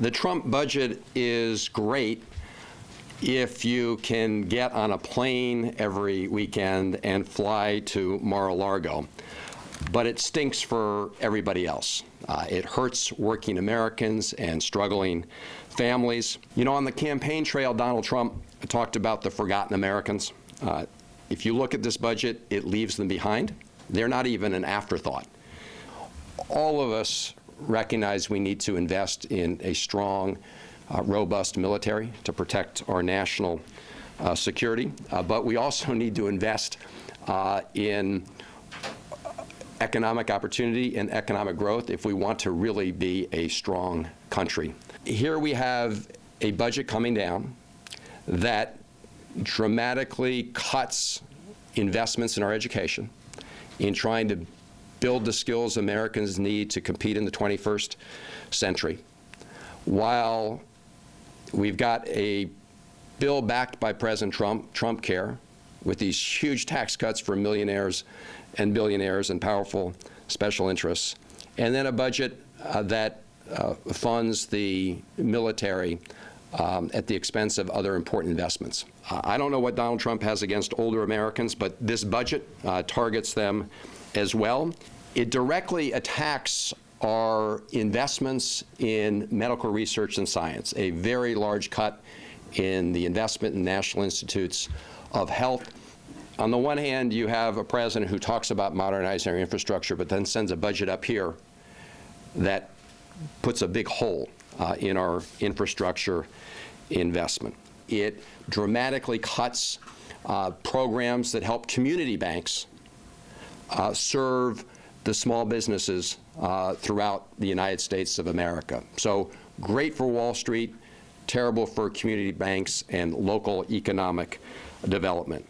The Trump budget is great if you can get on a plane every weekend and fly to Mar-a-Lago. But it stinks for everybody else. It hurts working Americans and struggling families. You know, on the campaign trail, Donald Trump talked about the forgotten Americans. If you look at this budget, it leaves them behind. They're not even an afterthought. All of us recognize we need to invest in a strong, robust military to protect our national security, but we also need to invest in economic opportunity and economic growth if we want to really be a strong country. Here we have a budget coming down that dramatically cuts investments in our education in trying to build the skills Americans need to compete in the 21st century, while we've got a bill backed by President Trump, Trump Care, with these huge tax cuts for millionaires and billionaires and powerful special interests, and then a budget that funds the military at the expense of other important investments. I don't know what Donald Trump has against older Americans, but this budget targets them as well. It directly attacks our investments in medical research and science, a very large cut in the investment in National Institutes of Health. On the one hand, you have a president who talks about modernizing our infrastructure, but then sends a budget up here that puts a big hole in our infrastructure investment. It dramatically cuts programs that help community banks serve the small businesses throughout the United States of America. So great for Wall Street, terrible for community banks and local economic development.